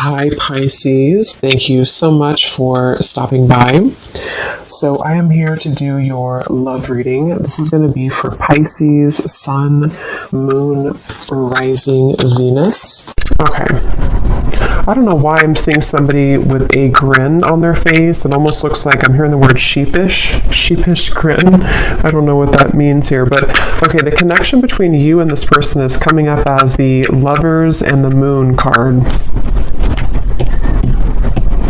Hi, Pisces. Thank you so much for stopping by. So, I am here to do your love reading. This is going to be for Pisces, Sun, Moon, Rising, Venus. Okay. I don't know why I'm seeing somebody with a grin on their face. It almost looks like I'm hearing the word sheepish grin. I don't know what that means here, but okay, the connection between you and this person is coming up as the Lovers and the Moon card.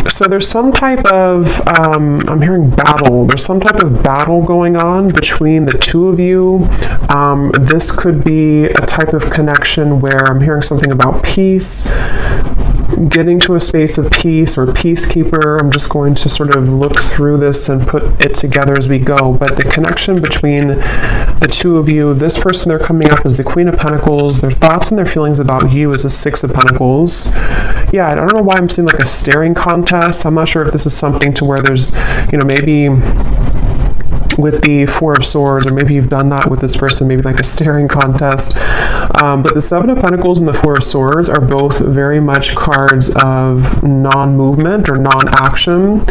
So there's some type of, I'm hearing battle. There's some type of battle going on between the two of you. This could be a type of connection where I'm hearing something about peace, getting to a space of peace or peacekeeper. I'm just going to sort of look through this and put it together as we go. But the connection between the two of you, this person, they're coming up as the Queen of Pentacles. Their thoughts and their feelings about you is a Six of Pentacles. Yeah, I don't know why I'm seeing like a staring contest. I'm not sure if this is something to where there's, maybe with the Four of Swords, or maybe you've done that with this person, maybe like a staring contest. But the Seven of Pentacles and the Four of Swords are both very much cards of non-movement or non-action.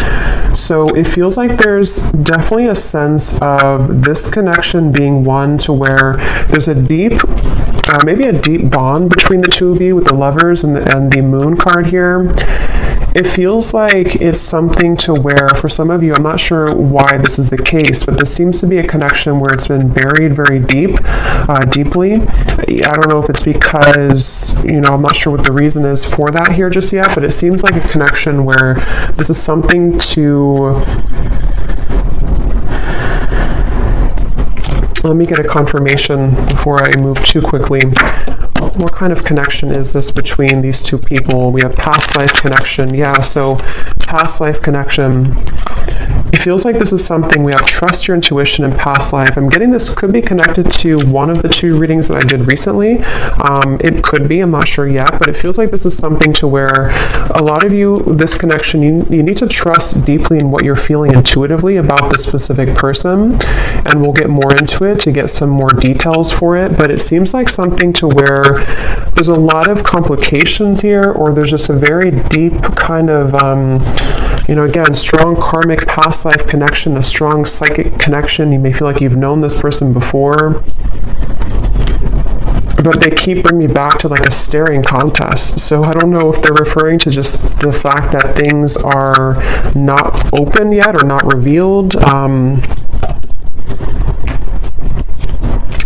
So it feels like there's definitely a sense of this connection being one to where there's a deep, maybe a deep bond between the two of you with the Lovers and the Moon card here. It feels like it's something to where, for some of you, I'm not sure why this is the case, but this seems to be a connection where it's been buried very deeply. I don't know if it's because, I'm not sure what the reason is for that here just yet, but it seems like a connection where this is something to... Let me get a confirmation before I move too quickly. What kind of connection is this between these two people? We have past life connection. Yeah, so past life connection. It feels like this is something we have trust your intuition in past life. I'm getting this could be connected to one of the two readings that I did recently. It could be, I'm not sure yet, but it feels like this is something to where a lot of you, this connection, you need to trust deeply in what you're feeling intuitively about this specific person. And we'll get more into it to get some more details for it. But it seems like something to where there's a lot of complications here, or there's just a very deep kind of, again, strong karmic past life connection, a strong psychic connection. You may feel like you've known this person before, but they keep bringing me back to like a staring contest. So I don't know if they're referring to just the fact that things are not open yet or not revealed.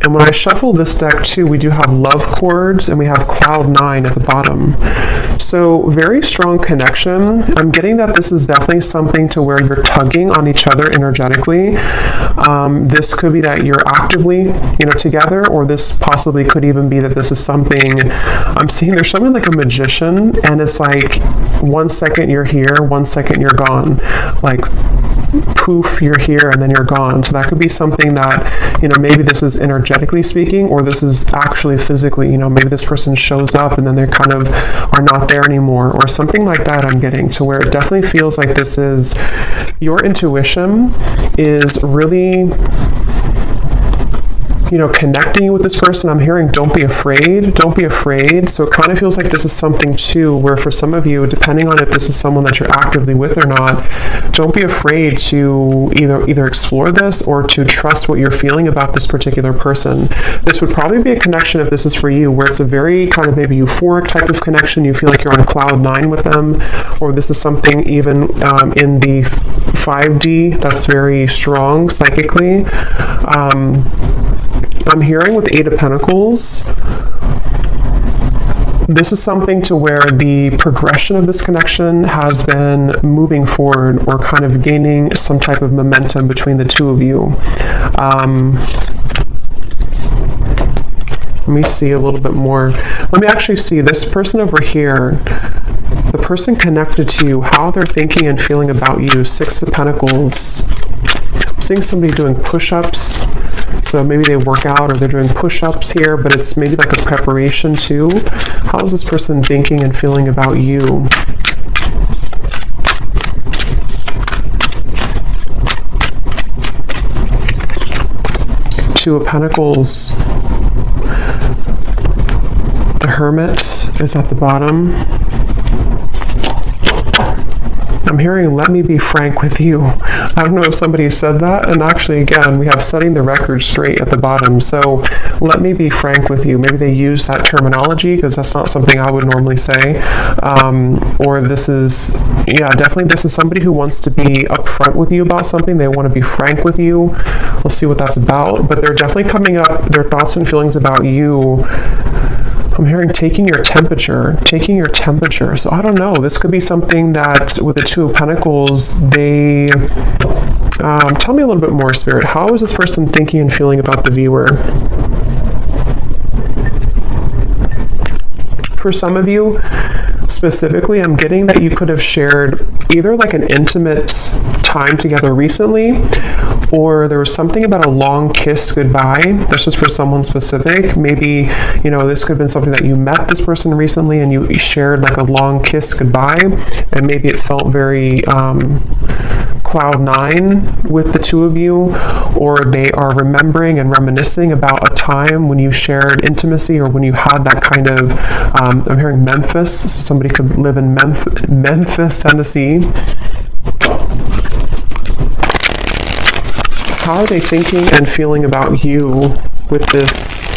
And when I shuffle this deck too, we do have love chords and we have cloud 9 at the bottom. So very strong connection. I'm getting that this is definitely something to where you're tugging on each other energetically. This could be that you're actively, together, or this possibly could even be that this is something, I'm seeing there's something like a magician, and it's like 1 second you're here, 1 second you're gone. Like, poof, you're here and then you're gone. So that could be something that, maybe this is energetically speaking, or this is actually physically, maybe this person shows up and then they kind of are not there anymore, or something like that. I'm getting to where it definitely feels like this is your intuition is really, connecting you with this person. I'm hearing don't be afraid. So it kind of feels like this is something too where for some of you, depending on if this is someone that you're actively with or not, don't be afraid to either explore this or to trust what you're feeling about this particular person. This would probably be a connection, if this is for you, where it's a very kind of maybe euphoric type of connection. You feel like you're on cloud 9 with them, or this is something even in the 5D that's very strong psychically. I'm hearing with Eight of Pentacles, this is something to where the progression of this connection has been moving forward or kind of gaining some type of momentum between the two of you. Let me see a little bit more. Let me actually see this person over here, the person connected to you, how they're thinking and feeling about you. Six of Pentacles. I'm seeing somebody doing push-ups. So maybe they work out or they're doing push-ups here, but it's maybe like a preparation too. How is this person thinking and feeling about you? Two of Pentacles. The Hermit is at the bottom. hearing, let me be frank with you. I don't know if somebody said that. And actually, again, we have setting the record straight at the bottom. So let me be frank with you. Maybe they use that terminology because that's not something I would normally say. Or this is, yeah, definitely this is somebody who wants to be upfront with you about something. They want to be frank with you. We'll see what that's about. But they're definitely coming up, their thoughts and feelings about you. I'm hearing taking your temperature. So I don't know. This could be something that with the Two of Pentacles, they... tell me a little bit more, Spirit. How is this person thinking and feeling about the viewer? For some of you, specifically, I'm getting that you could have shared either like an intimate time together recently, or there was something about a long kiss goodbye. That's just for someone specific. Maybe, you know, this could have been something that you met this person recently and you shared like a long kiss goodbye, and maybe it felt very cloud nine with the two of you, or they are remembering and reminiscing about a time when you shared intimacy or when you had that kind of, I'm hearing Memphis, so somebody could live in Memphis, Tennessee. How are they thinking and feeling about you with this?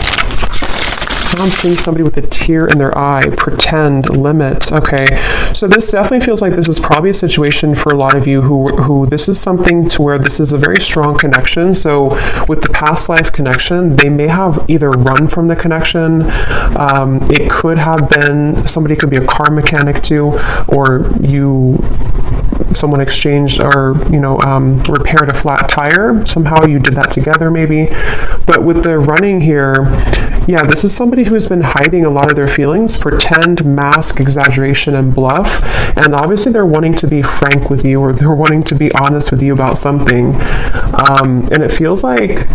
I'm seeing somebody with a tear in their eye, pretend, limit. Okay, so this definitely feels like this is probably a situation for a lot of you who this is something to where this is a very strong connection. So with the past life connection, they may have either run from the connection. It could have been, somebody could be a car mechanic too, or someone exchanged or, repaired a flat tire. Somehow you did that together maybe. But with the running here, yeah, this is somebody who's been hiding a lot of their feelings, pretend, mask, exaggeration, and bluff. And obviously they're wanting to be frank with you, or they're wanting to be honest with you about something. And it feels like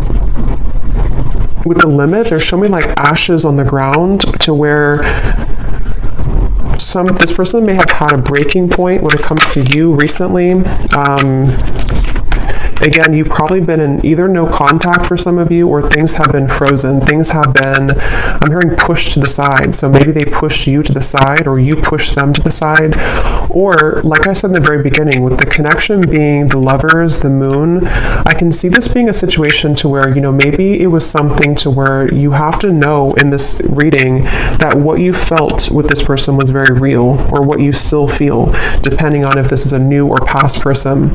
with the limit, they're showing me like ashes on the ground, to where this person may have had a breaking point when it comes to you recently. Again, you've probably been in either no contact for some of you, or things have been frozen. Things have been, I'm hearing pushed to the side. So maybe they pushed you to the side, or you pushed them to the side. Or, like I said in the very beginning, with the connection being the Lovers, the Moon, I can see this being a situation to where, maybe it was something to where you have to know in this reading that what you felt with this person was very real, or what you still feel, depending on if this is a new or past person.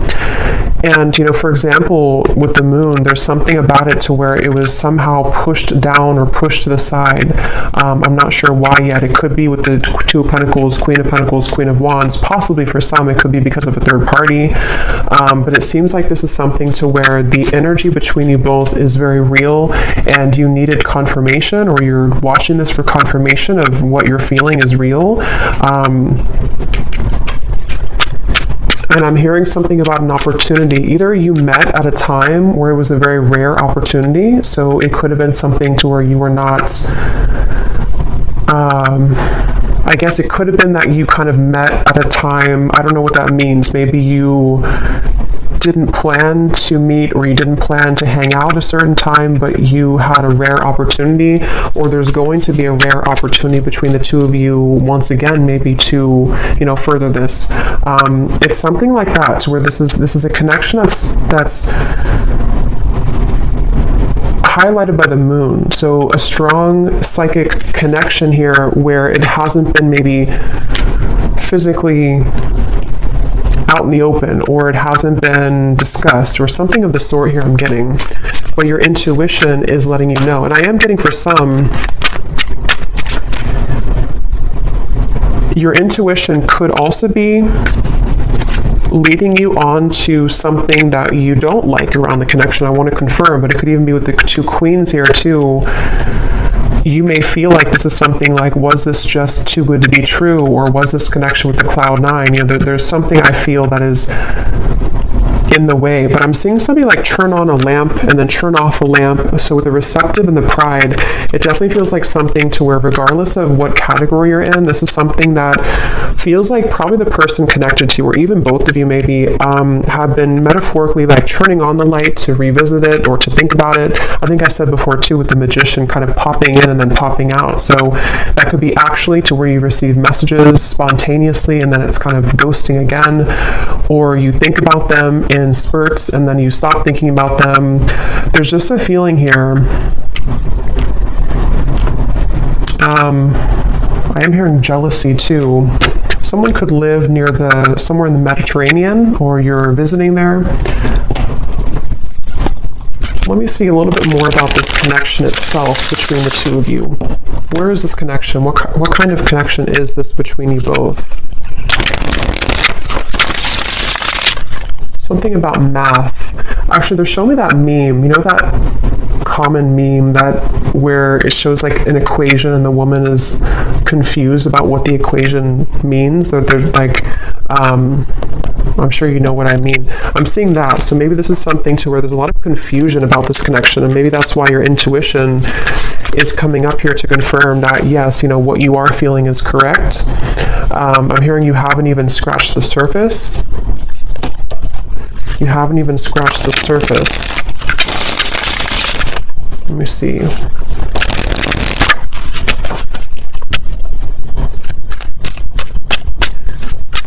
And, for example, with the Moon, there's something about it to where it was somehow pushed down or pushed to the side. I'm not sure why yet. It could be with the Two of Pentacles, Queen of Wands. Possibly for some, it could be because of a third party. But it seems like this is something to where the energy between you both is very real, and you needed confirmation, or you're watching this for confirmation of what you're feeling is real. And I'm hearing something about an opportunity. Either you met at a time where it was a very rare opportunity, so it could have been something to where you were not, I guess it could have been that you kind of met at a time, I don't know what that means. Maybe you didn't plan to meet, or you didn't plan to hang out a certain time, but you had a rare opportunity, or there's going to be a rare opportunity between the two of you once again, maybe to further this. It's something like that, where this is a connection that's highlighted by the Moon. So a strong psychic connection here, where it hasn't been maybe physically out in the open, or it hasn't been discussed, or something of the sort here I'm getting, but your intuition is letting you know. And I am getting, for some, your intuition could also be leading you on to something that you don't like around the connection. I want to confirm, but it could even be with the two queens here too. You may feel like this is something like, was this just too good to be true, or was this connection with the Cloud Nine? There's something I feel that is in the way, but I'm seeing somebody like turn on a lamp and then turn off a lamp. So with the Receptive and the Pride, it definitely feels like something to where, regardless of what category you're in, this is something that feels like probably the person connected to, or even both of you maybe, have been metaphorically like turning on the light to revisit it or to think about it. I think I said before too, with the Magician kind of popping in and then popping out. So that could be actually to where you receive messages spontaneously and then it's kind of ghosting again, or you think about them in spurts and then you stop thinking about them. There's just a feeling here. I am hearing jealousy too. Someone could live somewhere in the Mediterranean, or you're visiting there. Let me see a little bit more about this connection itself between the two of you. Where is this connection? What kind of connection is this between you both? Something about math. Actually, they're showing me that meme. You know that common meme where it shows like an equation and the woman is confused about what the equation means? They're like, I'm sure you know what I mean. I'm seeing that. So maybe this is something to where there's a lot of confusion about this connection, and maybe that's why your intuition is coming up here to confirm that, yes, what you are feeling is correct. I'm hearing you haven't even scratched the surface. You haven't even scratched the surface. Let me see.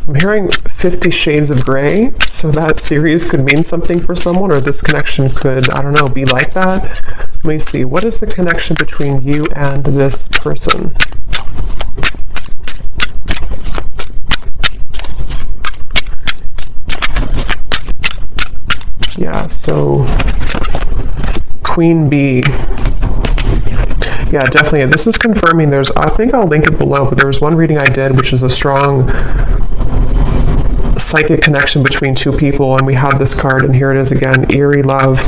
I'm hearing 50 Shades of Grey, so that series could mean something for someone, or this connection could, I don't know, be like that. Let me see. What is the connection between you and this person? Yeah, so Queen Bee. Yeah, definitely. This is confirming I think I'll link it below, but there was one reading I did, which is a strong psychic connection between two people, and we have this card, and here it is again, Eerie Love.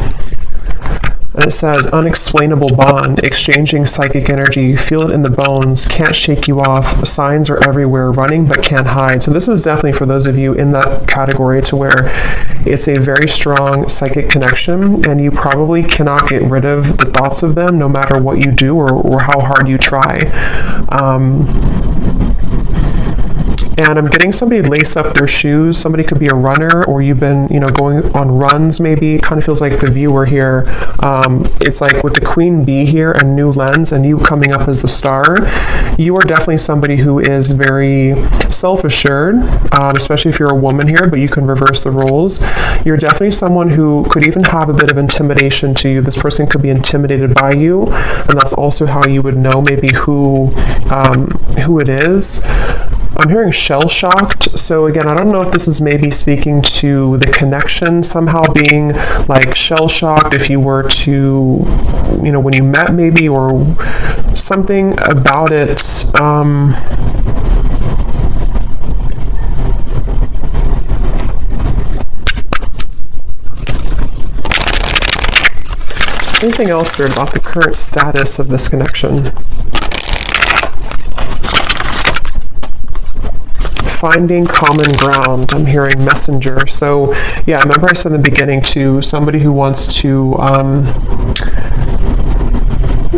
And it says, unexplainable bond, exchanging psychic energy, feel it in the bones, can't shake you off, signs are everywhere, running but can't hide. So this is definitely for those of you in that category to where it's a very strong psychic connection, and you probably cannot get rid of the thoughts of them no matter what you do or how hard you try. And I'm getting somebody lace up their shoes. Somebody could be a runner, or you've been, going on runs maybe. It kind of feels like the viewer here. It's like with the Queen Bee here, a new lens, and you coming up as the star. You are definitely somebody who is very self-assured, especially if you're a woman here, but you can reverse the roles. You're definitely someone who could even have a bit of intimidation to you. This person could be intimidated by you, and that's also how you would know maybe who it is. I'm hearing shell-shocked. So again, I don't know if this is maybe speaking to the connection somehow being like shell-shocked if you were to, when you met maybe, or something about it. Anything else weird about the current status of this connection? Finding common ground. I'm hearing messenger. So yeah, remember I said in the beginning to somebody who wants to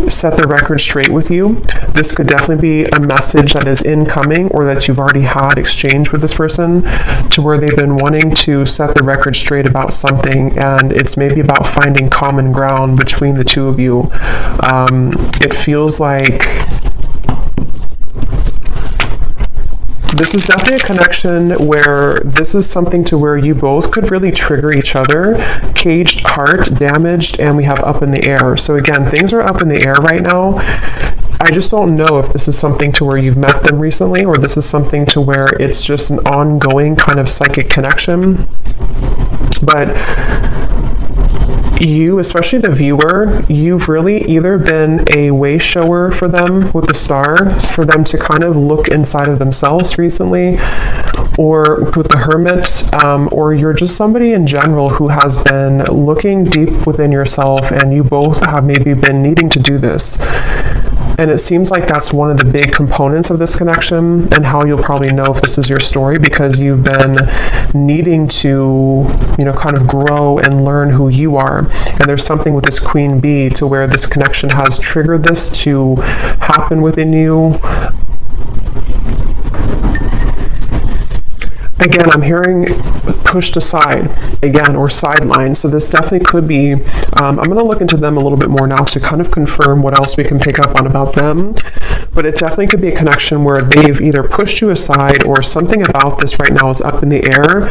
set the record straight with you. This could definitely be a message that is incoming, or that you've already had exchange with this person, to where they've been wanting to set the record straight about something, and it's maybe about finding common ground between the two of you. It feels like this is definitely a connection where this is something to where you both could really trigger each other. Caged heart, damaged, and we have up in the air. So again, things are up in the air right now. I just don't know if this is something to where you've met them recently, or this is something to where it's just an ongoing kind of psychic connection. But you, especially the viewer, you've really either been a way shower for them with the star, for them to kind of look inside of themselves recently, or with the Hermit, or you're just somebody in general who has been looking deep within yourself, and you both have maybe been needing to do this. And it seems like that's one of the big components of this connection, and how you'll probably know if this is your story, because you've been needing to, kind of grow and learn who you are. And there's something with this Queen Bee to where this connection has triggered this to happen within you. Again, I'm hearing pushed aside, again, or sidelined. So this definitely could be, I'm going to look into them a little bit more now to kind of confirm what else we can pick up on about them. but it definitely could be a connection where they've either pushed you aside or something about this right now is up in the air,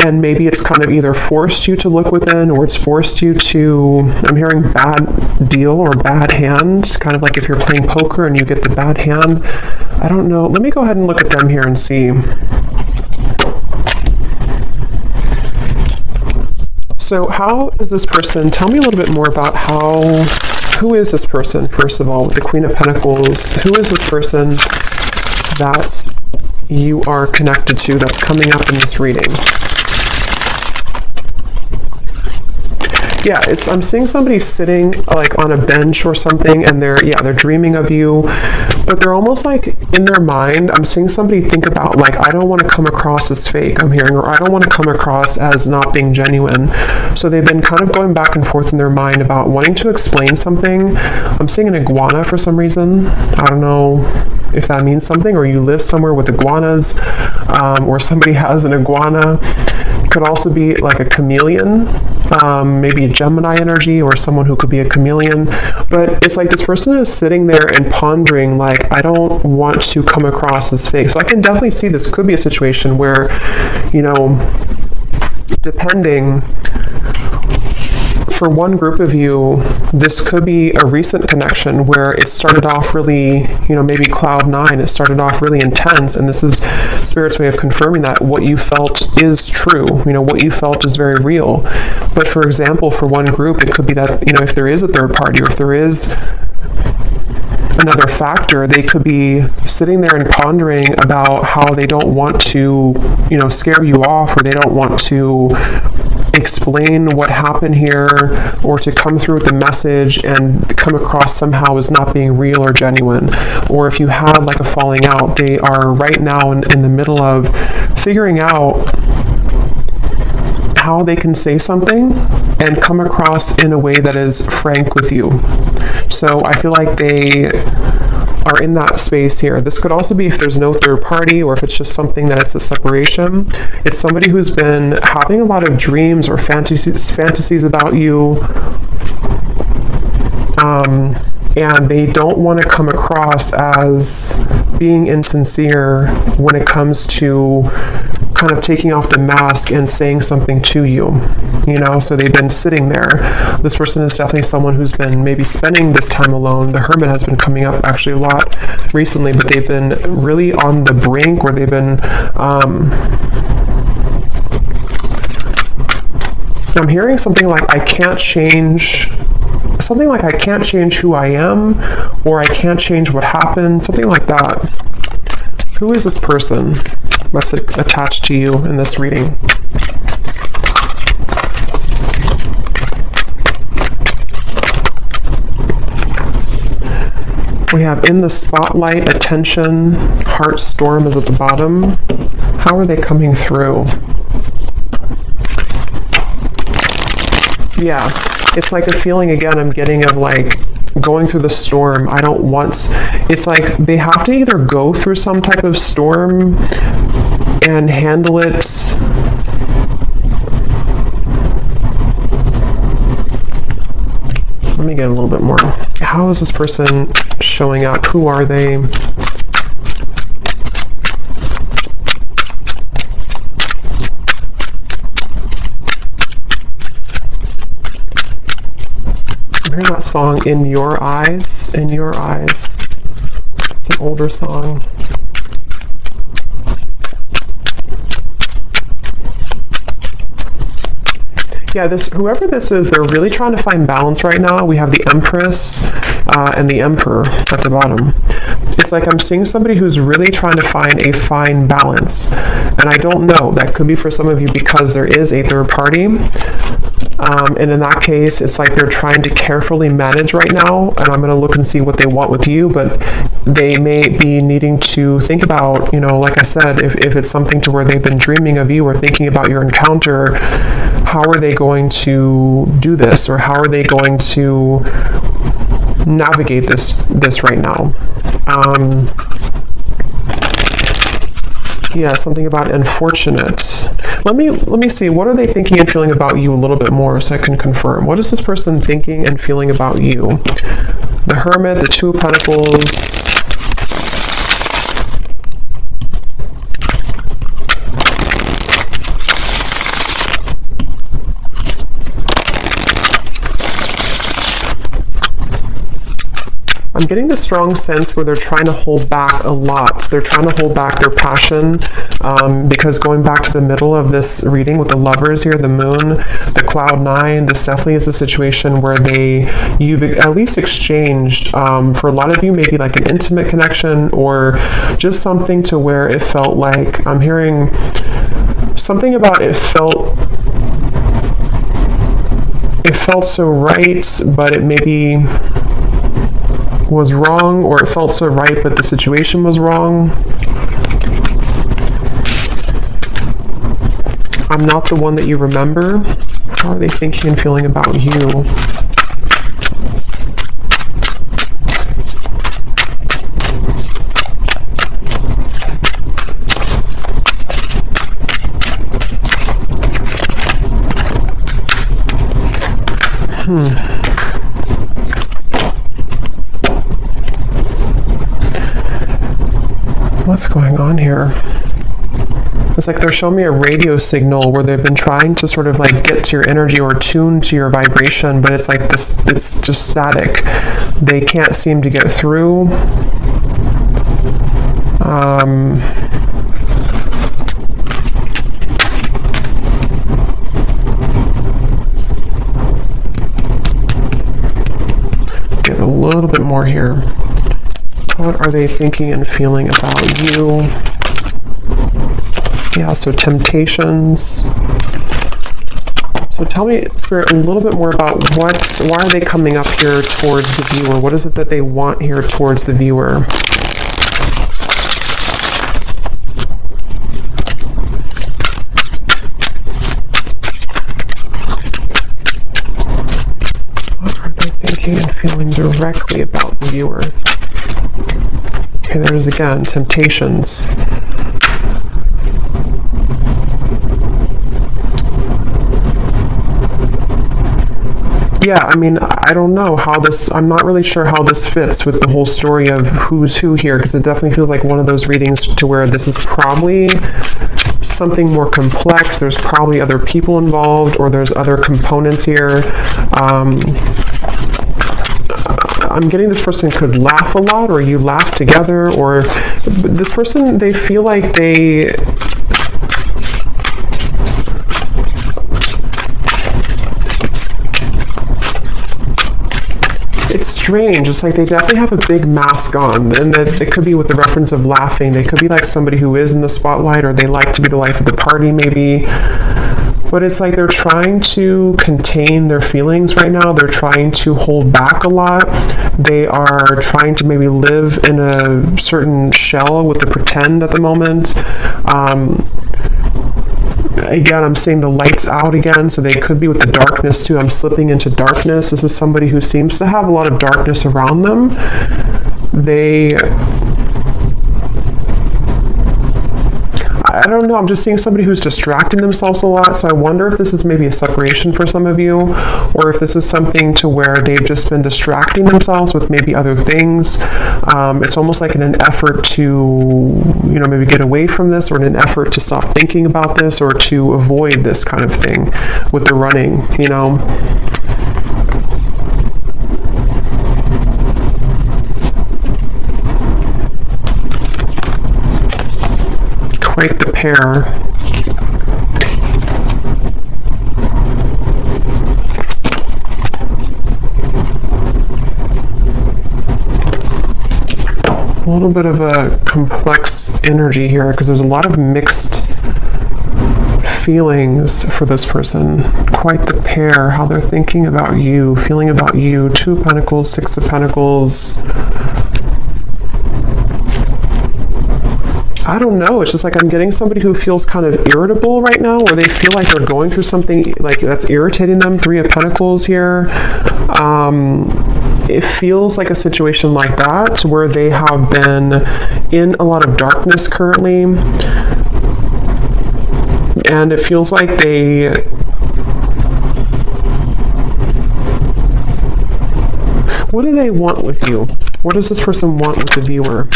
and maybe it's kind of either forced you to look within or it's forced you to, I'm hearing bad deal or bad hand, kind of like if you're playing poker and you get the bad hand. I don't know. Let me go ahead and look at them here and see. So how is this person, tell me a little bit more about who is this person, first of all, with the Queen of Pentacles? Who is this person that you are connected to that's coming up in this reading? Yeah, I'm seeing somebody sitting like on a bench or something, and they're dreaming of you, but they're almost like in their mind, I'm seeing somebody think about like, I don't want to come across as fake, I'm hearing, or I don't want to come across as not being genuine. So they've been kind of going back and forth in their mind about wanting to explain something. I'm seeing an iguana for some reason. I don't know if that means something, or you live somewhere with iguanas, or somebody has an iguana. Could also be like a chameleon, maybe a Gemini energy, or someone who could be a chameleon. But it's like this person is sitting there and pondering like, I don't want to come across as fake. So I can definitely see this could be a situation where, you know, depending, for one group of you, this could be a recent connection where it started off really, you know, maybe cloud nine, it started off really intense, and this is Spirit's way of confirming that what you felt is true, you know, what you felt is very real. But for example, for one group, it could be that, you know, if there is a third party, or if there is another factor, they could be sitting there and pondering about how they don't want to, you know, scare you off, or they don't want to explain what happened here, or to come through with the message and come across somehow as not being real or genuine. Or if you had like a falling out, they are right now in the middle of figuring out how they can say something and come across in a way that is frank with you. So I feel like they are in that space here. This could also be if there's no third party, or if it's just something that it's a separation. It's somebody who's been having a lot of dreams or fantasies about you, and they don't want to come across as being insincere when it comes to kind of taking off the mask and saying something to you, you know. So they've been sitting there. This person is definitely someone who's been maybe spending this time alone. The Hermit has been coming up actually a lot recently, but they've been really on the brink, where they've been I'm hearing something like I can't change who I am, or I can't change what happened, something like that. Who is this person that's attached to you in this reading? We have in the spotlight, attention, heart storm is at the bottom. How are they coming through? Yeah, it's like a feeling again I'm getting of like going through the storm. I don't want, it's like they have to either go through some type of storm and handle it let me get a little bit more. How is this person showing up? Who are they? I'm hearing that song, In Your Eyes, In Your Eyes. It's an older song. Yeah, whoever this is, they're really trying to find balance right now. We have the Empress and the Emperor at the bottom. It's like I'm seeing somebody who's really trying to find a fine balance. And I don't know, that could be for some of you because there is a third party. And in that case, it's like they're trying to carefully manage right now, and I'm going to look and see what they want with you, but they may be needing to think about, you know, like I said, if it's something to where they've been dreaming of you or thinking about your encounter, how are they going to do this, or how are they going to navigate this right now? Yeah, something about unfortunate. Let me see, what are they thinking and feeling about you a little bit more so I can confirm. What is this person thinking and feeling about you? The Hermit, the Two of Pentacles, I'm getting the strong sense where they're trying to hold back a lot. They're trying to hold back their passion, because going back to the middle of this reading with the lovers here, the moon, the cloud 9, this definitely is a situation where you've at least exchanged, for a lot of you, maybe like an intimate connection or just something to where it felt like, I'm hearing something about it felt so right, but it maybe was wrong, or it felt so right but the situation was wrong. I'm not the one that you remember. How are they thinking and feeling about you? What's going on here? It's like they're showing me a radio signal where they've been trying to sort of like get to your energy or tune to your vibration, but it's like this, it's just static. They can't seem to get through. Get a little bit more here. What are they thinking and feeling about you? Yeah, so temptations. So tell me, Spirit, a little bit more about why are they coming up here towards the viewer? What is it that they want here towards the viewer? What are they thinking and feeling directly about the viewer? Okay, there's again, temptations. Yeah, I mean, I don't know how this, I'm not really sure how this fits with the whole story of who's who here, because it definitely feels like one of those readings to where this is probably something more complex. There's probably other people involved, or there's other components here. I'm getting this person could laugh a lot, or you laugh together, or this person, they feel like they... It's strange. It's like they definitely have a big mask on, and that it could be with the reference of laughing. They could be like somebody who is in the spotlight, or they like to be the life of the party, maybe. But it's like they're trying to contain their feelings right now. They're trying to hold back a lot. They are trying to maybe live in a certain shell with the pretend at the moment. Again, I'm seeing the lights out again, so they could be with the darkness too. I'm slipping into darkness. This is somebody who seems to have a lot of darkness around them. I don't know, I'm just seeing somebody who's distracting themselves a lot, so I wonder if this is maybe a separation for some of you, or if this is something to where they've just been distracting themselves with maybe other things. It's almost like in an effort to, you know, maybe get away from this, or in an effort to stop thinking about this, or to avoid this kind of thing with the running, you know. Quite the pair. A little bit of a complex energy here, because there's a lot of mixed feelings for this person. Quite the pair, how they're thinking about you, feeling about you. 2 of Pentacles, 6 of Pentacles. I don't know, it's just like I'm getting somebody who feels kind of irritable right now, where they feel like they're going through something like that's irritating them. 3 of Pentacles here. It feels like a situation like that, where they have been in a lot of darkness currently. And it feels like they... What do they want with you? What does this person want with the viewer?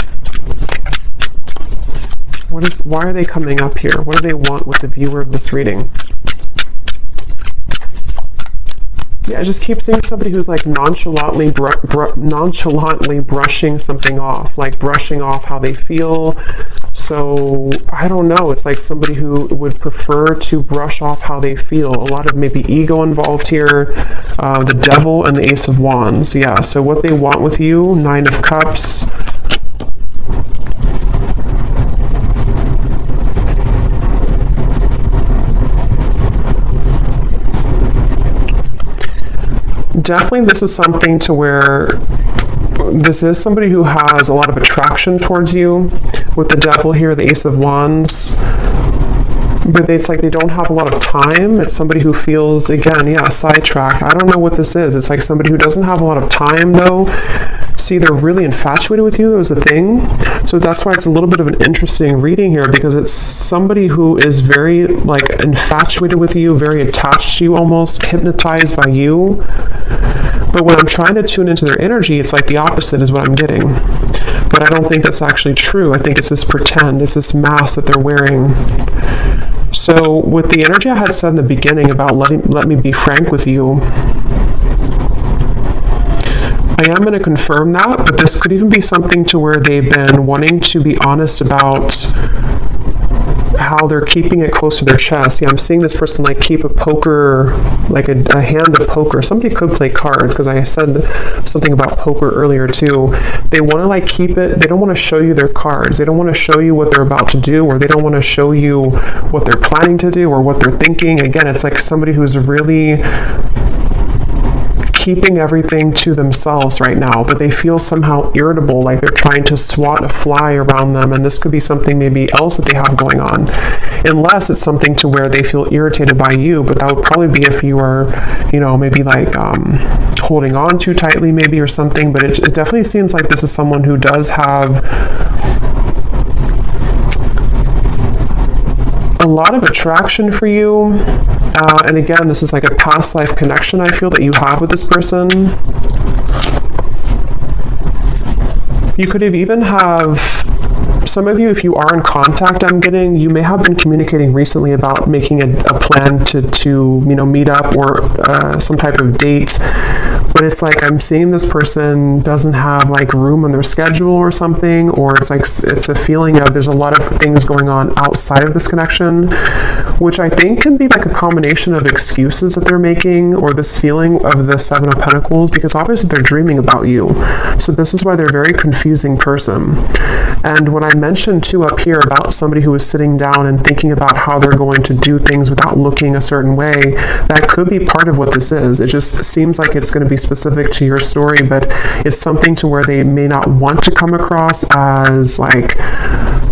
Why are they coming up here? What do they want with the viewer of this reading? Yeah, I just keep seeing somebody who's like nonchalantly brushing something off, like brushing off how they feel. So I don't know, it's like somebody who would prefer to brush off how they feel. A lot of maybe ego involved here, the Devil and the Ace of Wands. Yeah, so what they want with you, Nine of Cups. Definitely this is something to where this is somebody who has a lot of attraction towards you. With the Devil here, the Ace of Wands. But it's like they don't have a lot of time. It's somebody who feels, again, yeah, sidetracked. I don't know what this is. It's like somebody who doesn't have a lot of time, though. See, they're really infatuated with you. That was a thing. So that's why it's a little bit of an interesting reading here, because it's somebody who is very, like, infatuated with you, very attached to you, almost hypnotized by you. But when I'm trying to tune into their energy, it's like the opposite is what I'm getting. But I don't think that's actually true. I think it's this pretend. It's this mask that they're wearing. So with the energy I had said in the beginning about let me be frank with you, I am going to confirm that, but this could even be something to where they've been wanting to be honest about how they're keeping it close to their chest. Yeah, I'm seeing this person like keep a poker, like a hand of poker. Somebody could play cards, because I said something about poker earlier too. They want to like keep it, they don't want to show you their cards. They don't want to show you what they're about to do, or they don't want to show you what they're planning to do or what they're thinking. Again, it's like somebody who's really keeping everything to themselves right now, but they feel somehow irritable, like they're trying to swat a fly around them, and this could be something maybe else that they have going on, unless it's something to where they feel irritated by you. But that would probably be if you are, you know, maybe like holding on too tightly maybe or something. But it definitely seems like this is someone who does have a lot of attraction for you. And again, this is like a past life connection I feel that you have with this person. You could even have, some of you, if you are in contact, I'm getting, you may have been communicating recently about making a plan to you know, meet up or some type of date. But it's like I'm seeing this person doesn't have like room on their schedule or something, or it's like it's a feeling of there's a lot of things going on outside of this connection, which I think can be like a combination of excuses that they're making, or this feeling of the Seven of Pentacles, because obviously they're dreaming about you. So this is why they're a very confusing person. And when I mentioned too up here about somebody who is sitting down and thinking about how they're going to do things without looking a certain way, that could be part of what this is. It just seems like it's going to be specific to your story, but it's something to where they may not want to come across as like,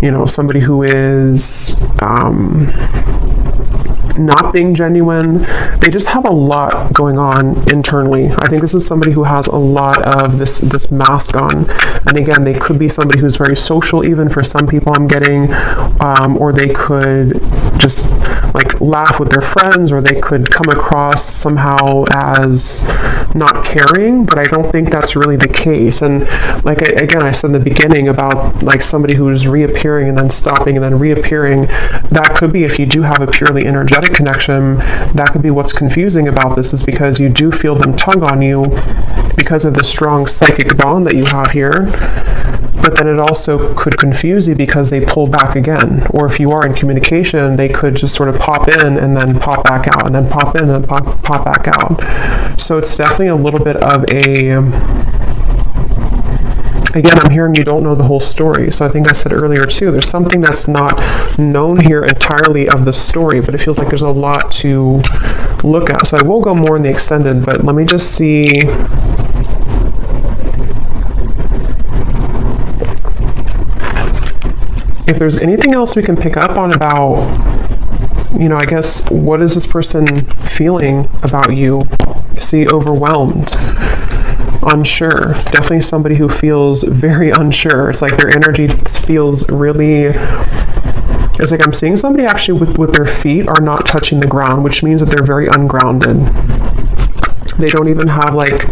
you know, somebody who is not being genuine. They just have a lot going on internally. I think this is somebody who has a lot of this mask on. And again, they could be somebody who's very social, even for some people I'm getting, or they could just like laugh with their friends, or they could come across somehow as not caring, but I don't think that's really the case. And like, again, I said in the beginning about like somebody who's reappearing and then stopping and then reappearing. That could be, if you do have a purely energetic connection, that could be what's confusing about this, is because you do feel them tug on you because of the strong psychic bond that you have here. But then it also could confuse you because they pull back again. Or if you are in communication, they could just sort of pop in and then pop back out, and then pop in and then pop back out. So it's definitely a little bit of a... Again, I'm hearing you don't know the whole story. So I think I said earlier too, there's something that's not known here entirely of the story, but it feels like there's a lot to look at. So I will go more in the extended, but let me just see... if there's anything else we can pick up on about, you know, I guess, what is this person feeling about you? See, overwhelmed, unsure. Definitely somebody who feels very unsure. It's like their energy feels really... It's like I'm seeing somebody actually with their feet are not touching the ground, which means that they're very ungrounded. They don't even have like...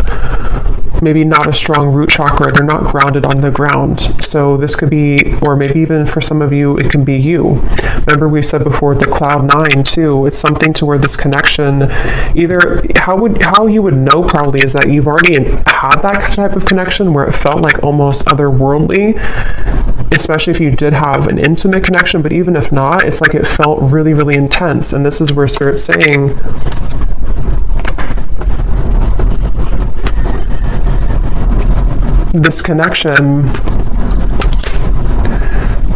maybe not a strong root chakra. They're not grounded on the ground. So this could be, or maybe even for some of you, it can be you. Remember we said before the cloud 9 too. It's something to where this connection, either how you would know probably is that you've already had that type of connection where it felt like almost otherworldly, especially if you did have an intimate connection. But even if not, it's like it felt really, really intense. And this is where Spirit's saying, this connection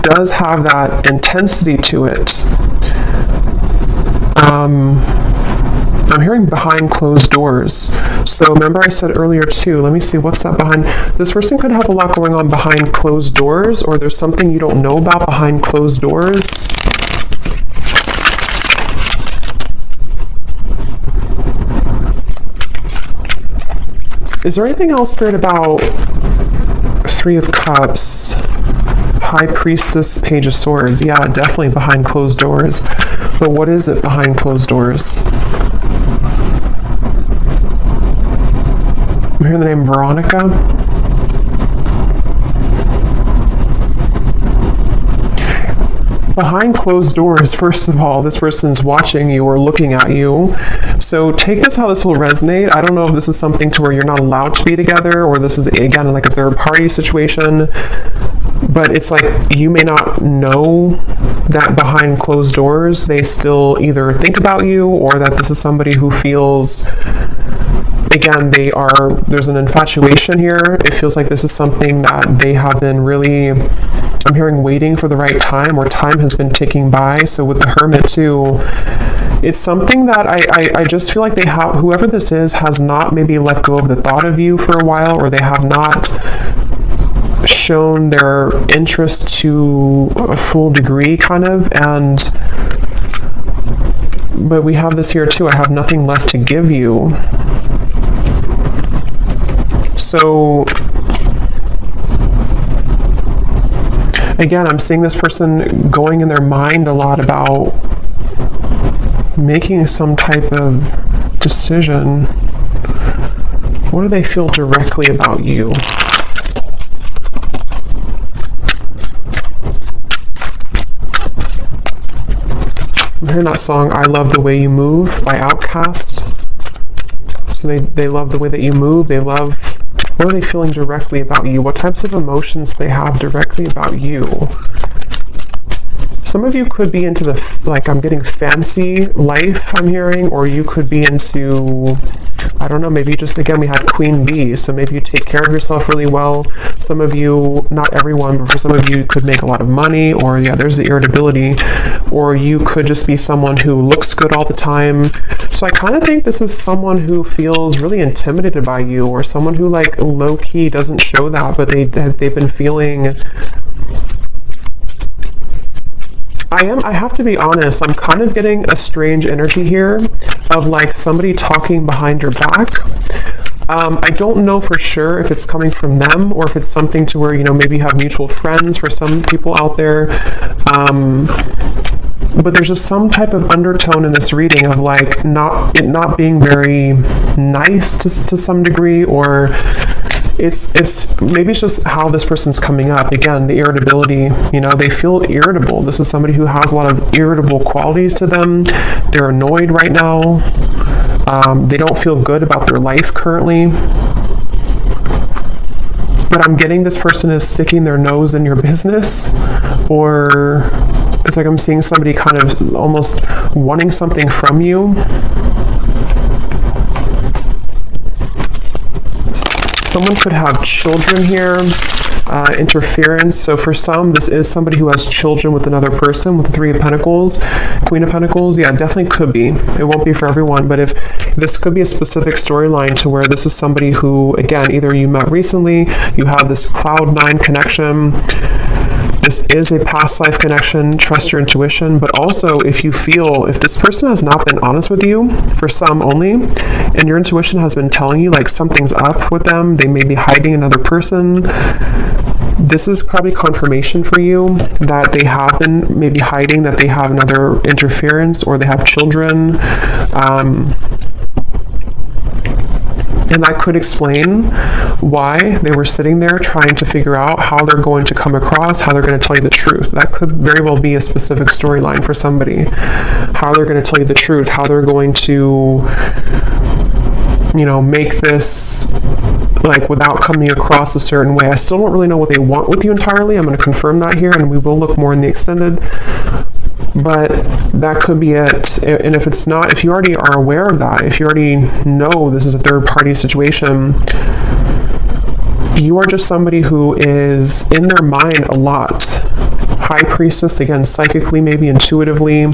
does have that intensity to it. I'm hearing behind closed doors. So remember I said earlier too, let me see, what's that behind? This person could have a lot going on behind closed doors, or there's something you don't know about behind closed doors. Is there anything else, Spirit, about Three of Cups, High Priestess, Page of Swords? Yeah, definitely behind closed doors. But what is it behind closed doors? I'm hearing the name Veronica. Behind closed doors, first of all, this person's watching you or looking at you. So take this how this will resonate. I don't know if this is something to where you're not allowed to be together, or this is, again, like a third party situation. But it's like you may not know that behind closed doors, they still either think about you, or that this is somebody who feels, again, there's an infatuation here. It feels like this is something that they have been really, I'm hearing, waiting for the right time, or time has been ticking by. So with the Hermit too, it's something that I just feel like they have, whoever this is has not maybe let go of the thought of you for a while, or they have not shown their interest to a full degree, kind of. But we have this here too, I have nothing left to give you. So again, I'm seeing this person going in their mind a lot about making some type of decision. What do they feel directly about you? I'm hearing that song, I Love the Way You Move by Outkast. So they love the way that you move. They love, what are they feeling directly about you? What types of emotions they have directly about you? Some of you could be into the, like, I'm getting fancy life, I'm hearing, or you could be into, I don't know, maybe just, again, we had Queen Bee, so maybe you take care of yourself really well. Some of you, not everyone, but for some of you, could make a lot of money, or yeah, there's the irritability, or you could just be someone who looks good all the time. So I kind of think this is someone who feels really intimidated by you, or someone who, like, low-key doesn't show that, but they've been feeling, I have to be honest, I'm kind of getting a strange energy here of like somebody talking behind your back. I don't know for sure if it's coming from them, or if it's something to where, you know, maybe you have mutual friends for some people out there. But there's just some type of undertone in this reading of like not being very nice to some degree, or it's maybe it's just how this person's coming up. Again, the irritability, you know, they feel irritable. This is somebody who has a lot of irritable qualities to them. They're annoyed right now. They don't feel good about their life currently. But I'm getting this person is sticking their nose in your business, or it's like I'm seeing somebody kind of almost wanting something from you. Someone could have children here, interference. So for some, this is somebody who has children with another person, with the Three of Pentacles, Queen of Pentacles. Yeah, definitely could be. It won't be for everyone, but if this could be a specific storyline to where this is somebody who, again, either you met recently, you have this cloud 9 connection. This is a past life connection. Trust your intuition. But also, if this person has not been honest with you, for some only, and your intuition has been telling you like something's up with them, they may be hiding another person, this is probably confirmation for you that they have been maybe hiding, that they have another interference, or they have children. And that could explain why they were sitting there trying to figure out how they're going to come across, how they're going to tell you the truth. That could very well be a specific storyline for somebody. How they're going to tell you the truth, how they're going to, make this like without coming across a certain way. I still don't really know what they want with you entirely. I'm going to confirm that here, and we will look more in the extended. But that could be it. And if it's not, if you already are aware of that, if you already know this is a third party situation, you are just somebody who is in their mind a lot. High priestess, again, psychically, maybe intuitively.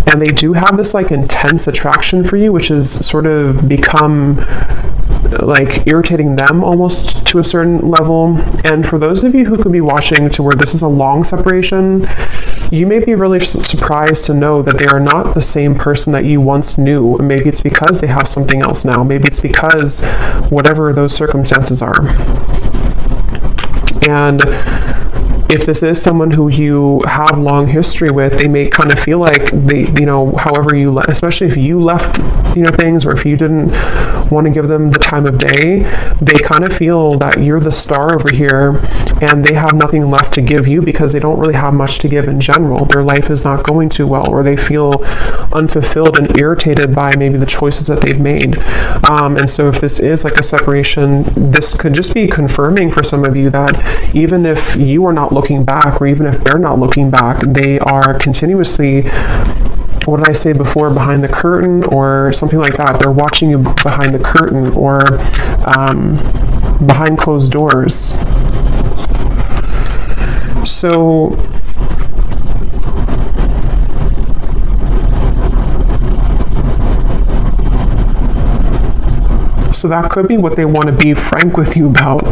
And they do have this like intense attraction for you, which has sort of become like irritating them almost to a certain level. And for those of you who could be watching to where this is a long separation, you may be really surprised to know that they are not the same person that you once knew. Maybe it's because they have something else now. Maybe it's because whatever those circumstances are. And if this is someone who you have long history with, they may kind of feel like they, however you, especially if you left, things, or if you didn't want to give them the time of day, they kind of feel that you're the star over here and they have nothing left to give you because they don't really have much to give in general. Their life is not going too well, or they feel unfulfilled and irritated by maybe the choices that they've made. And so if this is like a separation, this could just be confirming for some of you that even if you are not looking back, or even if they're not looking back, they are continuously, what did I say before, behind the curtain or something like that. They're watching you behind the curtain or behind closed doors. So that could be what they want to be frank with you about.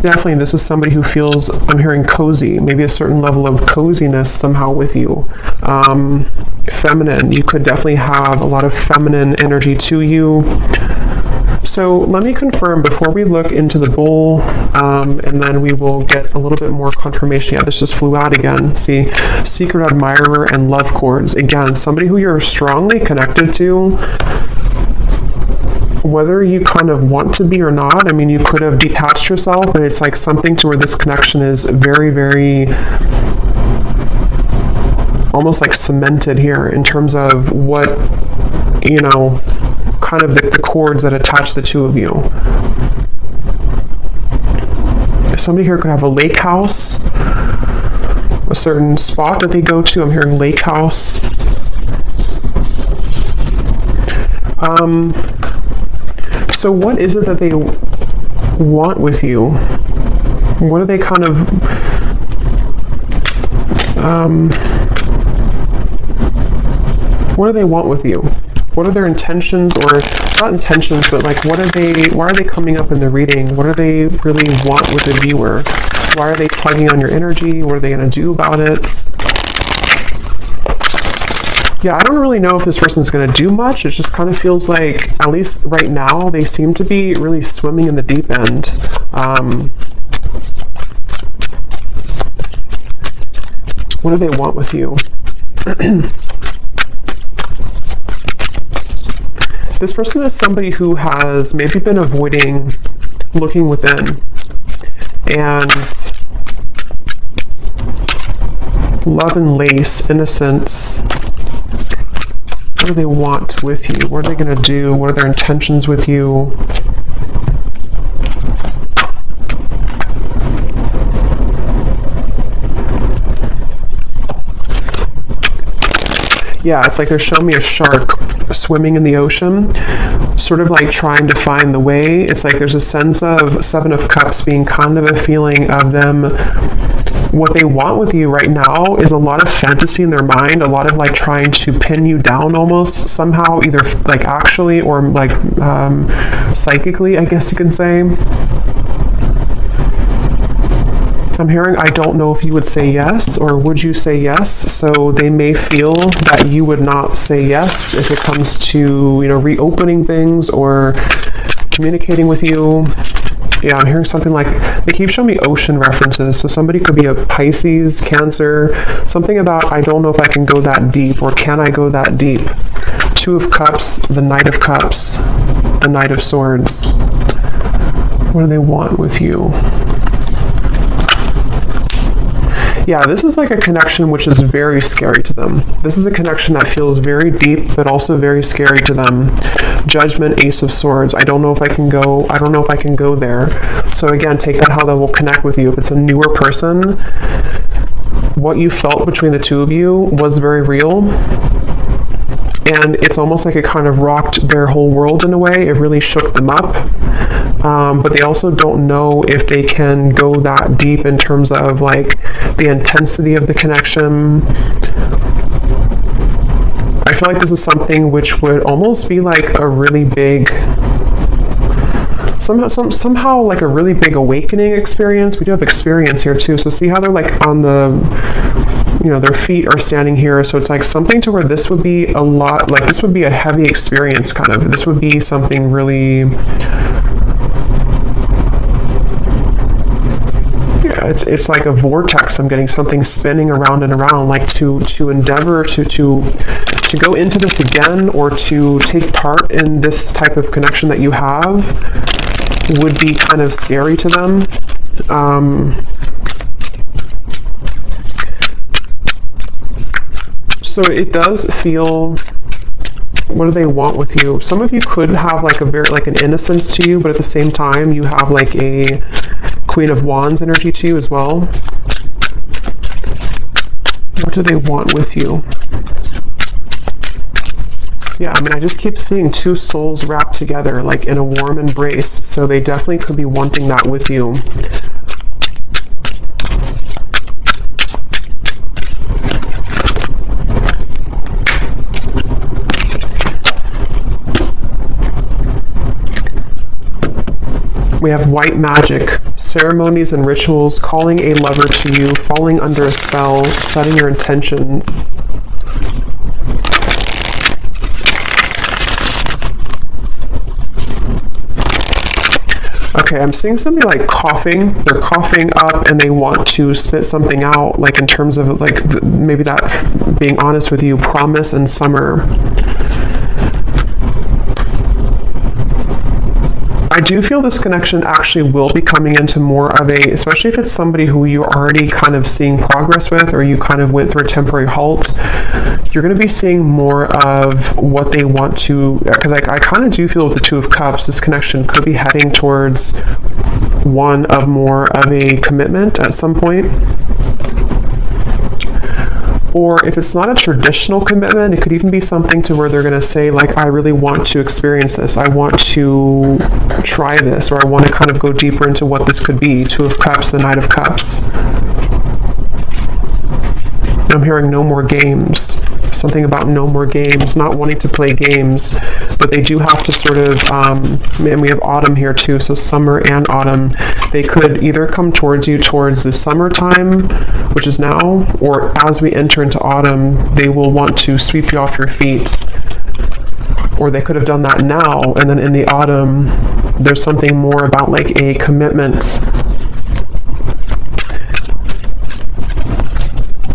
Definitely, this is somebody who feels, I'm hearing cozy, maybe a certain level of coziness somehow with you. Feminine, you could definitely have a lot of feminine energy to you. So let me confirm before we look into the bull, and then we will get a little bit more confirmation. Yeah, this just flew out again. See, secret admirer and love chords. Again, somebody who you're strongly connected to, whether you kind of want to be or not. I mean, you could have detached yourself, but it's like something to where this connection is very, very almost like cemented here in terms of what, kind of the cords that attach the two of you. Somebody here could have a lake house, a certain spot that they go to. I'm hearing lake house. So what is it that they want with you? What are they kind of, what do they want with you? What are their intentions, or not intentions, but like why are they coming up in the reading? What do they really want with the viewer? Why are they tugging on your energy? What are they going to do about it? Yeah, I don't really know if this person's going to do much. It just kind of feels like, at least right now, they seem to be really swimming in the deep end. What do they want with you? This person is somebody who has maybe been avoiding looking within. And love and lace, innocence. What do they want with you? What are they going to do? What are their intentions with you? Yeah, it's like they're showing me a shark swimming in the ocean, sort of like trying to find the way. It's like there's a sense of Seven of Cups being kind of a feeling of them. What they want with you right now is a lot of fantasy in their mind, a lot of like trying to pin you down almost somehow, either like actually or like psychically, I guess you can say. I'm hearing, I don't know if you would say yes, or would you say yes? So they may feel that you would not say yes if it comes to, reopening things or communicating with you. Yeah, I'm hearing something like, they keep showing me ocean references. So somebody could be a Pisces, Cancer, something about, I don't know if I can go that deep, or can I go that deep? Two of Cups, the Knight of Cups, the Knight of Swords. What do they want with you? Yeah, this is like a connection which is very scary to them. This is a connection that feels very deep, but also very scary to them. Judgment, Ace of Swords. I don't know if I can go there. So again, take that how that will connect with you. If it's a newer person, what you felt between the two of you was very real. And it's almost like it kind of rocked their whole world in a way. It really shook them up. But they also don't know if they can go that deep in terms of like the intensity of the connection. I feel like this is something which would almost be like a really big, somehow like a really big awakening experience. We do have experience here too. So see how they're like on the, you know, their feet are standing here. So it's like something to where this would be a lot, like this would be a heavy experience kind of. This would be something really, it's like a vortex. I'm getting something spinning around and around, like to endeavor to go into this again, or to take part in this type of connection that you have would be kind of scary to them. So it does feel, what do they want with you? Some of you could have like a very, like an innocence to you, but at the same time you have like a Queen of Wands energy to you as well. What do they want with you? Yeah, I mean, I just keep seeing two souls wrapped together, like in a warm embrace. So they definitely could be wanting that with you. We have white magic, ceremonies and rituals, calling a lover to you, falling under a spell, setting your intentions. Okay, I'm seeing somebody like coughing. They're coughing up and they want to spit something out, like in terms of like maybe that, being honest with you, promise and summer. I do feel this connection actually will be coming into more of a, especially if it's somebody who you're already kind of seeing progress with, or you kind of went through a temporary halt, you're going to be seeing more of what they want to, because I kind of do feel with the Two of Cups, this connection could be heading towards one of more of a commitment at some point. Or if it's not a traditional commitment, it could even be something to where they're going to say, like, I really want to experience this. I want to try this, or I want to kind of go deeper into what this could be. Two of Cups, the Knight of Cups. And I'm hearing no more games. Something about no more games, not wanting to play games, but they do have to sort of, and we have autumn here too, so summer and autumn. They could either come towards you towards the summertime, which is now, or as we enter into autumn, they will want to sweep you off your feet. Or they could have done that now, and then in the autumn, there's something more about like a commitment.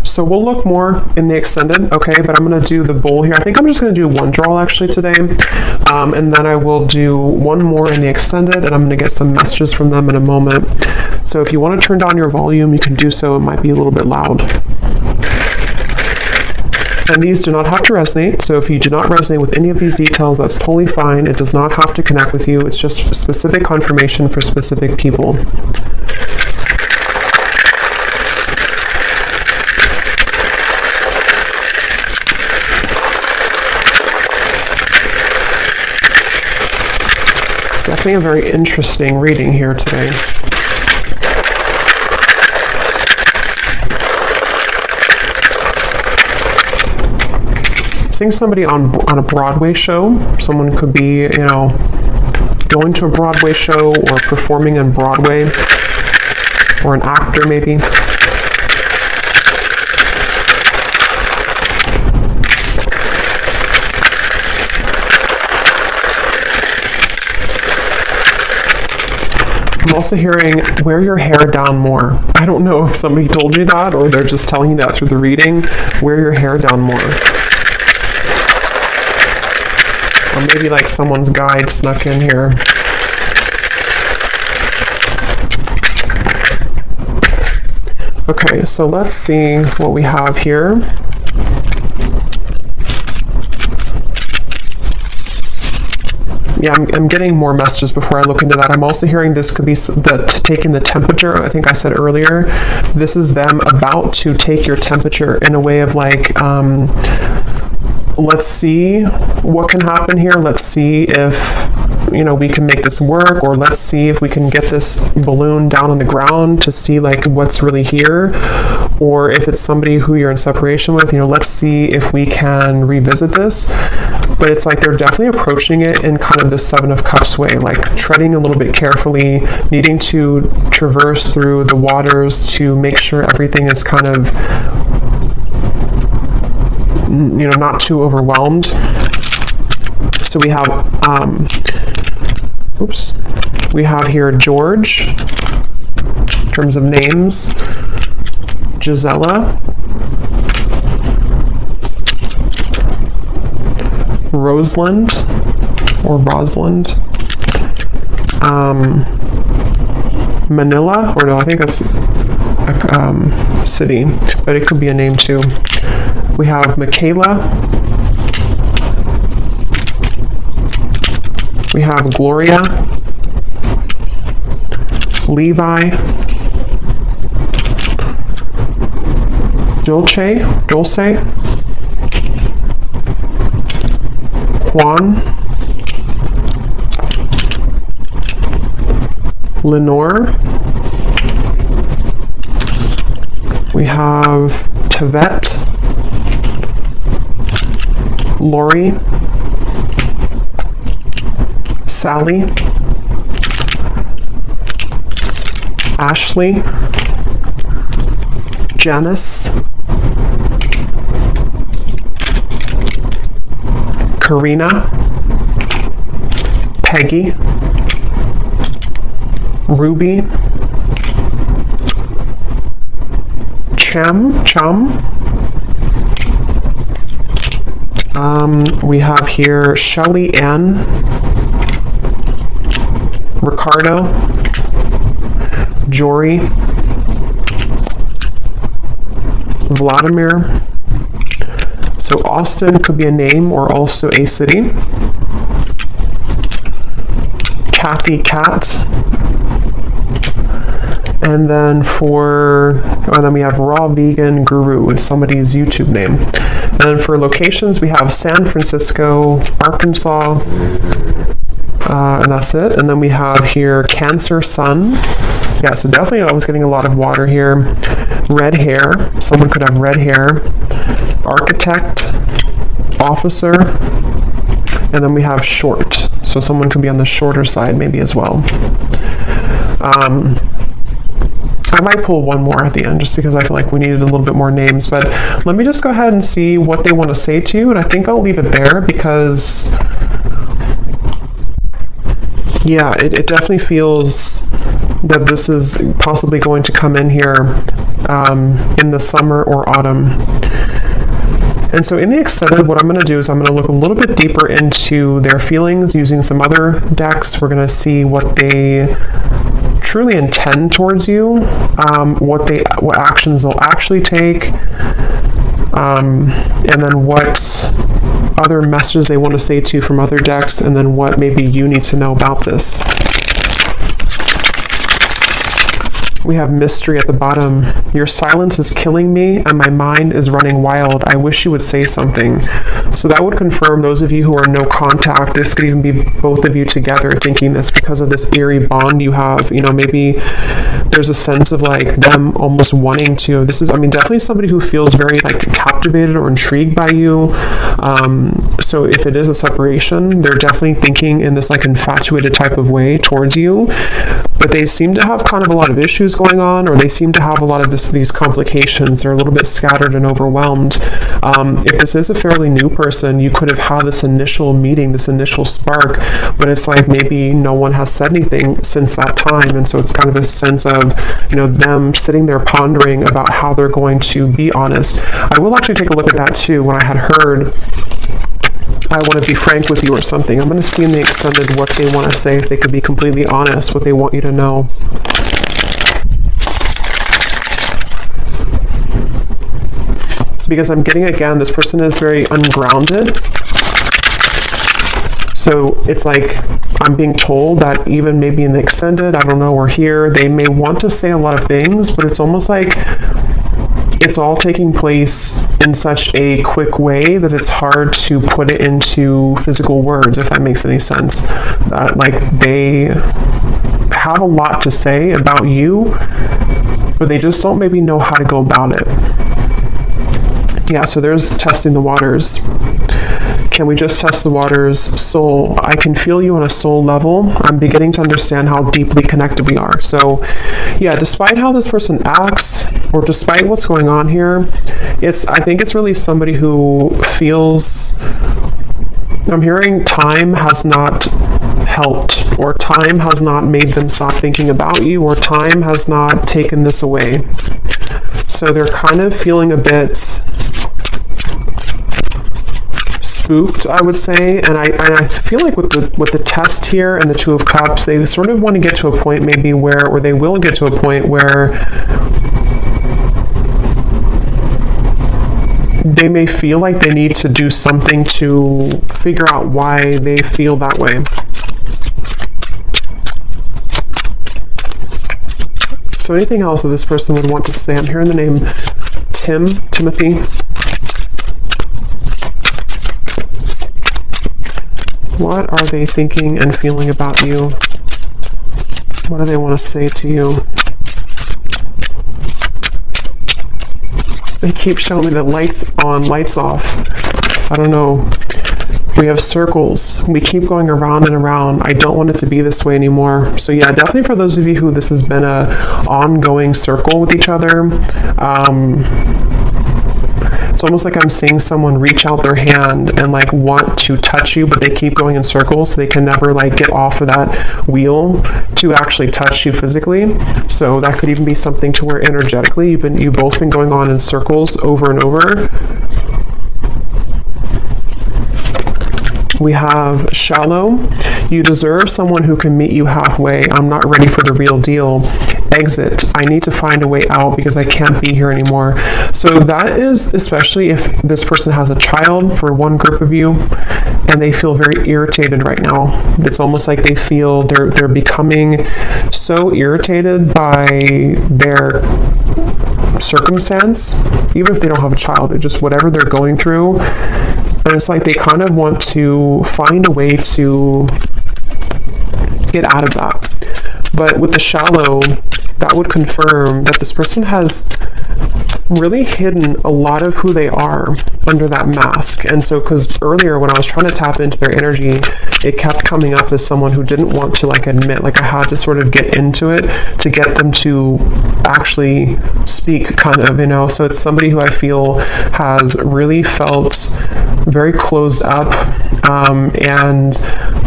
So we'll look more in the extended, okay, but I'm going to do the bowl here. I think I'm just going to do one draw actually today, and then I will do one more in the extended, and I'm going to get some messages from them in a moment. So if you want to turn down your volume, you can do so. It might be a little bit loud. And these do not have to resonate, so if you do not resonate with any of these details, that's totally fine. It does not have to connect with you. It's just specific confirmation for specific people. Definitely a very interesting reading here today. Seeing somebody on a Broadway show. Someone could be, you know, going to a Broadway show or performing on Broadway, or an actor maybe. I'm also hearing wear your hair down more. I don't know if somebody told you that or they're just telling you that through the reading. Wear your hair down more. Or maybe like someone's guide snuck in here. Okay, so let's see what we have here. Yeah, I'm getting more messages before I look into that. I'm also hearing this could be taking the temperature. I think I said earlier, this is them about to take your temperature in a way of like, let's see what can happen here. Let's see if, you know, we can make this work, or let's see if we can get this balloon down on the ground to see like what's really here. Or if it's somebody who you're in separation with, you know, let's see if we can revisit this. But it's like they're definitely approaching it in kind of the Seven of Cups way, like treading a little bit carefully, needing to traverse through the waters to make sure everything is kind of, you know, not too overwhelmed. So we have, we have here George, in terms of names, Gisela, Rosalind, Manila, or no, I think that's a city, but it could be a name too. We have Michaela, we have Gloria, Levi, Dulce, Juan, Lenore, we have Tavette, Lori, Sally, Ashley, Janice, Karina, Peggy, Ruby, Chum. We have here Shelly Ann, Ricardo, Jory, Vladimir. So Austin could be a name or also a city. Kathy Cat. And then we have Raw Vegan Guru is somebody's YouTube name. And then for locations, we have San Francisco, Arkansas, and that's it. And then we have here Cancer Sun. Yeah, so definitely I was getting a lot of water here. Red hair. Someone could have red hair. Architect, officer, and then we have short. So someone could be on the shorter side maybe as well. I might pull one more at the end just because I feel like we needed a little bit more names, but let me just go ahead and see what they want to say to you, and I think I'll leave it there because, yeah, it definitely feels that this is possibly going to come in here in the summer or autumn. And so in the extended, what I'm going to do is I'm going to look a little bit deeper into their feelings using some other decks. We're going to see what they truly intend towards you, what actions they'll actually take, and then what other messages they want to say to you from other decks, and then what maybe you need to know about this. We have mystery at the bottom. Your silence is killing me and my mind is running wild. I wish you would say something. So that would confirm those of you who are no contact. This could even be both of you together thinking this because of this eerie bond you have. You know, maybe there's a sense of like them almost wanting to, this is, I mean, definitely somebody who feels very like captivated or intrigued by you. So if it is a separation, they're definitely thinking in this like infatuated type of way towards you, but they seem to have kind of a lot of issues going on, or they seem to have a lot of these complications. They're a little bit scattered and overwhelmed. If this is a fairly new person, you could have had this initial meeting, this initial spark, but it's like maybe no one has said anything since that time, and so it's kind of a sense of, you know, them sitting there pondering about how they're going to be honest. I will actually take a look at that too. When I had heard I want to be frank with you or something, I'm going to see in the extended what they want to say, if they could be completely honest, what they want you to know. Because I'm getting, again, this person is very ungrounded. So it's like I'm being told that even maybe in the extended, I don't know, or here, they may want to say a lot of things, but it's almost like it's all taking place in such a quick way that it's hard to put it into physical words, if that makes any sense. Like they have a lot to say about you, but they just don't maybe know how to go about it. Yeah, so there's testing the waters. Can we just test the waters? Soul. I can feel you on a soul level. I'm beginning to understand how deeply connected we are. So, yeah, despite how this person acts, or despite what's going on here, I think it's really somebody who feels, I'm hearing time has not helped, or time has not made them stop thinking about you, or time has not taken this away. So they're kind of feeling a bit spooked, I would say, and I feel like with the test here and the Two of Cups, they sort of want to get to a point maybe where, or they will get to a point where they may feel like they need to do something to figure out why they feel that way. So anything else that this person would want to say? I'm hearing the name Timothy. What are they thinking and feeling about you? What do they want to say to you? They keep showing me the lights on, lights off. I don't know. We have circles. We keep going around and around. I don't want it to be this way anymore. So yeah, definitely for those of you who this has been a ongoing circle with each other, it's almost like I'm seeing someone reach out their hand and like want to touch you, but they keep going in circles, so they can never like get off of that wheel to actually touch you physically. So that could even be something to where energetically you've both been going on in circles over and over. We have shallow. You deserve someone who can meet you halfway. I'm not ready for the real deal. Exit. I need to find a way out because I can't be here anymore. So that is especially if this person has a child, for one group of you, and they feel very irritated right now. It's almost like they feel they're becoming so irritated by their circumstance, even if they don't have a child, it's just whatever they're going through. And it's like they kind of want to find a way to get out of that. But with the shallow, that would confirm that this person has really hidden a lot of who they are under that mask. And so, because earlier when I was trying to tap into their energy, it kept coming up as someone who didn't want to like admit, like I had to sort of get into it to get them to actually speak, kind of, you know. So it's somebody who I feel has really felt very closed up, and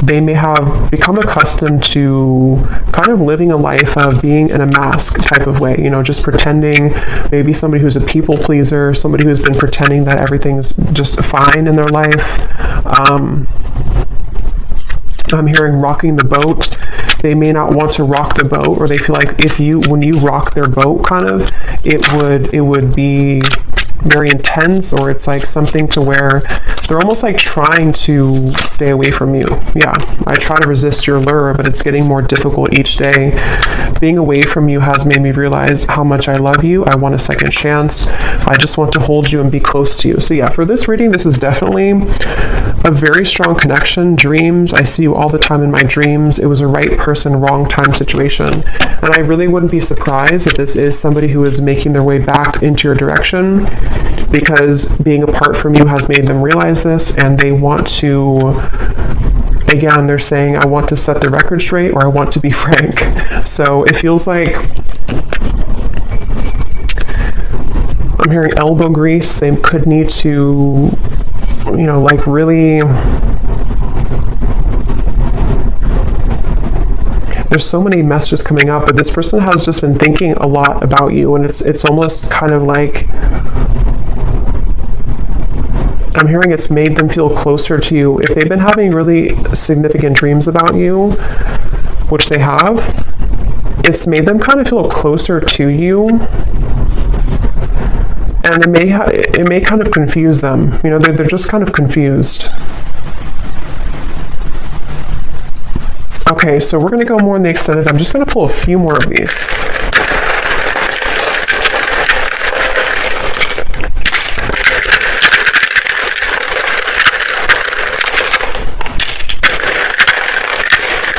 they may have become accustomed to kind of living a life of being in a mask type of way, you know, just pretending, maybe somebody who's a people pleaser, somebody who's been pretending that everything's just fine in their life. I'm hearing rocking the boat. They may not want to rock the boat, or they feel like when you rock their boat, kind of, it would be very intense, or it's like something to where they're almost like trying to stay away from you. Yeah, I try to resist your lure, but it's getting more difficult each day. Being away from you has made me realize how much I love you. I want a second chance. I just want to hold you and be close to you. So yeah, for this reading, this is definitely a very strong connection. Dreams, I see you all the time in my dreams. It was a right person, wrong time situation. And I really wouldn't be surprised if this is somebody who is making their way back into your direction, because being apart from you has made them realize this, and they want to, again, they're saying, I want to set the record straight, or I want to be frank. So it feels like I'm hearing elbow grease. They could need to, you know, like really, there's so many messages coming up, but this person has just been thinking a lot about you, and it's almost kind of like, I'm hearing it's made them feel closer to you. If they've been having really significant dreams about you, which they have, it's made them kind of feel closer to you. And it may kind of confuse them. You know, they're just kind of confused. Okay, so we're going to go more in the extended. I'm just going to pull a few more of these.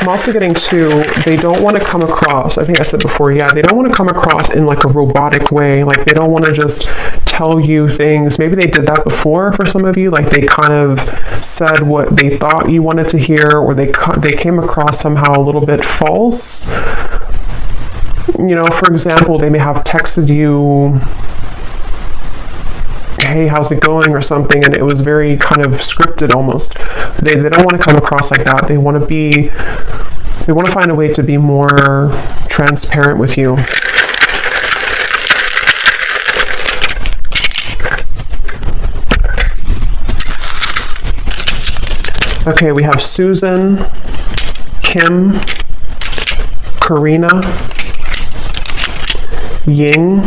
I'm also getting to, they don't want to come across, I think I said before, yeah, they don't want to come across in like a robotic way. Like they don't want to just tell you things. Maybe they did that before for some of you. Like they kind of said what they thought you wanted to hear, or they came across somehow a little bit false. You know, for example, they may have texted you, hey, how's it going, or something, and it was very kind of scripted almost. They don't want to come across like that. They want to find a way to be more transparent with you. Okay, we have Susan, Kim, Karina, Ying,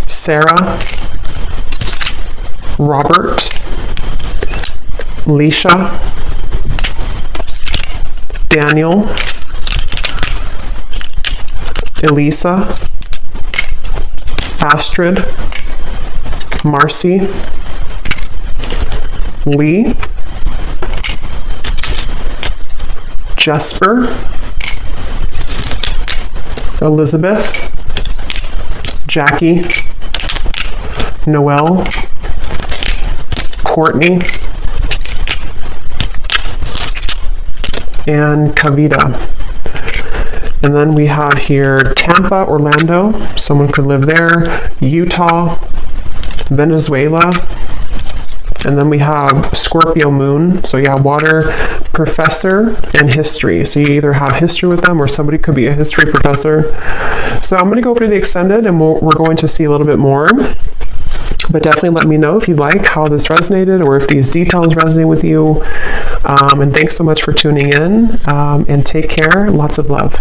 Sarah, Robert, Leisha, Daniel, Elisa, Astrid, Marcy, Lee, Jesper, Elizabeth, Jackie, Noelle, Courtney, and Kavita. And then we have here Tampa, Orlando, someone could live there, Utah, Venezuela, and then we have Scorpio moon, so yeah, water, professor, and history. So you either have history with them, or somebody could be a history professor. So I'm going to go over to the extended, and we're going to see a little bit more. But definitely let me know if you like how this resonated, or if these details resonate with you. And thanks so much for tuning in, and take care. Lots of love.